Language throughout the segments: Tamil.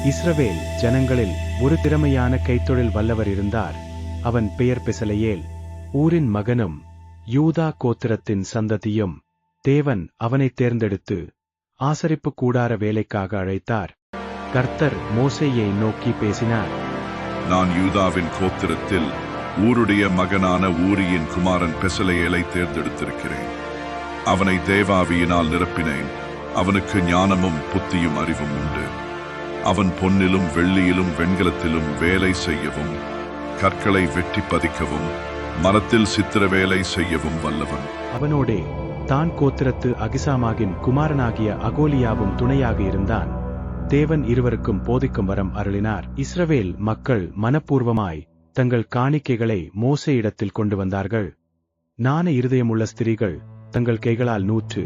இஸ்ரவேல் ஜனங்களில் ஒரு திறமையான கைத்தொழில் வல்லவர் இருந்தார். அவன் பெயர் பெசலெயேல். ஊரின் மகனும் யூதா கோத்திரத்தின் சந்ததியும். தேவன் அவனை தேர்ந்தெடுத்து ஆசரிப்பு கூடார வேலைக்காக அழைத்தார். கர்த்தர் மோசேயை நோக்கி பேசினார். நான் யூதாவின் கோத்திரத்தில் ஊருடைய மகனான ஊரியின் குமாரன் பெசலெயேலை தேர்ந்தெடுத்திருக்கிறேன். அவனை தேவாவியினால் நிரப்பினேன். அவனுக்கு ஞானமும் புத்தியும் அறிவும் உண்டு. அவன் பொன்னிலும் வெள்ளியிலும் வெண்கலத்திலும் வேலை செய்யவும், கற்களை வெட்டி பதிக்கவும், மரத்தில் சித்திர வேலை செய்யவும் வல்லவன். அவனோடே தான் கோத்திரத்து அகிசாமாகின் குமாரனாகிய அகோலியாவும் துணையாக இருந்தான். தேவன் இருவருக்கும் போதிக்கும் வரம் அருளினார். இஸ்ரவேல் மக்கள் மனப்பூர்வமாய் தங்கள் காணிக்கைகளை மோசே இடத்தில் கொண்டு வந்தார்கள். நாண இருதயமுள்ள ஸ்திரீகள் தங்கள் கைகளால் நூற்று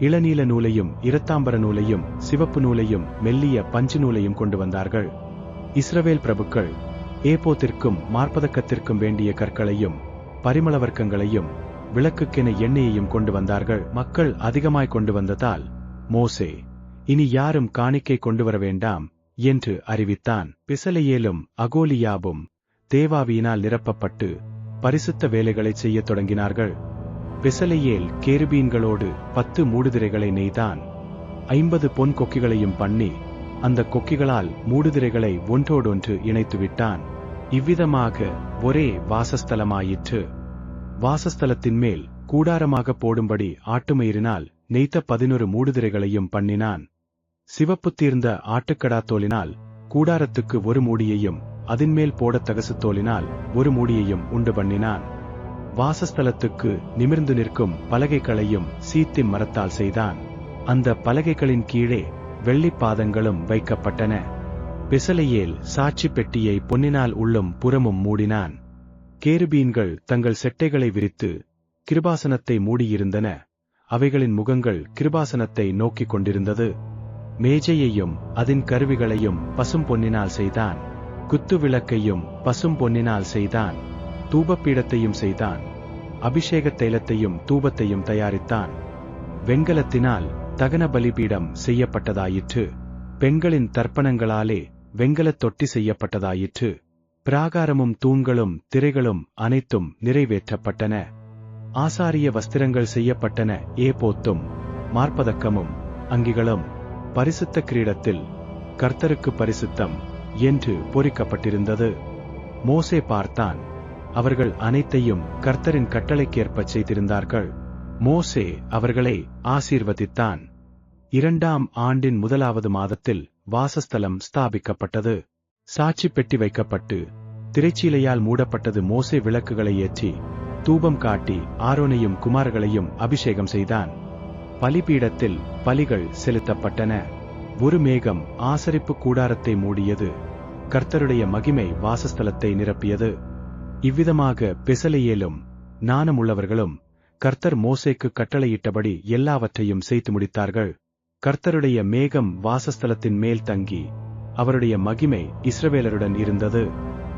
இளநீல நூலையும் இரத்தாம்பர நூலையும் சிவப்பு நூலையும் மெல்லிய பஞ்சு நூலையும் கொண்டு வந்தார்கள். இஸ்ரவேல் பிரபுக்கள் ஏபோத்திற்கும் மார்பதக்கத்திற்கும் வேண்டிய கற்களையும் பரிமள வர்க்கங்களையும் விளக்குக்கென எண்ணெயையும் கொண்டு வந்தார்கள். மக்கள் அதிகமாய் கொண்டு வந்ததால் மோசே, இனி யாரும் காணிக்கை கொண்டு வர வேண்டாம் என்று அறிவித்தான். பெசலெயேலும் அகோலியாவும் தேவாவியினால் நிரப்பப்பட்டு பரிசுத்த வேலைகளை செய்யத் தொடங்கினார்கள். பெசலெயேல் கேருபீன்களோடு 10 மூடுதிரைகளை நெய்தான். 50 பொன் கொக்கிகளையும் பண்ணி அந்த கொக்கிகளால் மூடுதிரைகளை ஒன்றோடொன்று இணைத்துவிட்டான். இவ்விதமாக ஒரே வாசஸ்தலமாயிற்று. வாசஸ்தலத்தின் மேல் கூடாரமாக போடும்படி ஆட்டுமயிரினால் நெய்த்த 11 மூடுதிரைகளையும் பண்ணினான். சிவப்பு தீர்ந்த ஆட்டுக்கடா தோலினால் கூடாரத்துக்கு ஒரு மூடியையும் அதின்மேல் போட தகசு தோலினால் ஒரு மூடியையும் உண்டு பண்ணினான். வாசஸ்தலத்துக்கு நிமிர்ந்து நிற்கும் பலகைகளையும் சீத்திம் மரத்தால் செய்தான். அந்த பலகைகளின் கீழே வெள்ளிப் பாதங்களும் வைக்கப்பட்டன. பெசலெயேல் சாட்சி பெட்டியை பொன்னினால் உள்ளும் புறமும் மூடினான். கேருபீன்கள் தங்கள் செட்டைகளை விரித்து கிருபாசனத்தை மூடியிருந்தன. அவைகளின் முகங்கள் கிருபாசனத்தை நோக்கிக் கொண்டிருந்தது. மேஜையையும் அதன் கருவிகளையும் பசும் பொன்னினால் செய்தான். குத்து விளக்கையும் பசும் பொன்னினால் செய்தான். தூபப்பீடத்தையும் செய்தான். அபிஷேக தைலத்தையும் தூபத்தையும் தயாரித்தான். வெண்கலத்தினால் தகன பலிபீடம் செய்யப்பட்டதாயிற்று. பெண்களின் தர்ப்பணங்களாலே வெண்கலத் தொட்டி செய்யப்பட்டதாயிற்று. பிராகாரமும் தூண்களும் திரைகளும் அனைத்தும் நிறைவேற்றப்பட்டன. ஆசாரிய வஸ்திரங்கள் செய்யப்பட்டன. ஏபோத்தும் மார்பதக்கமும் அங்கிகளும் பரிசுத்த கிரீடத்தில் கர்த்தருக்கு பரிசுத்தம் என்று பொறிக்கப்பட்டிருந்தது. மோசே பார்த்தான். அவர்கள் அனைத்தையும் கர்த்தரின் கட்டளைக்கேற்பச் செய்திருந்தார்கள். மோசே அவர்களை ஆசீர்வதித்தான். 2ஆம் ஆண்டின் 1வது மாதத்தில் வாசஸ்தலம் ஸ்தாபிக்கப்பட்டது. சாட்சி பெட்டி வைக்கப்பட்டு திரைச்சீலையால் மூடப்பட்டது. மோசே விளக்குகளை ஏற்றி தூபம் காட்டி ஆரோனையும் குமார்களையும் அபிஷேகம் செய்தான். பலிபீடத்தில் பலிகள் செலுத்தப்பட்டன. ஒரு மேகம் ஆசரிப்பு கூடாரத்தை மூடியது. கர்த்தருடைய மகிமை வாசஸ்தலத்தை நிரப்பியது. இவ்விதமாக பெசலெயேலும் ஞானமுள்ளவர்களும் கர்த்தர் மோசேக்கு கட்டளையிட்டபடி எல்லாவற்றையும் செய்து முடித்தார்கள். கர்த்தருடைய மேகம் வாசஸ்தலத்தின் மேல் தங்கி அவருடைய மகிமை இஸ்ரவேலருடன் இருந்தது.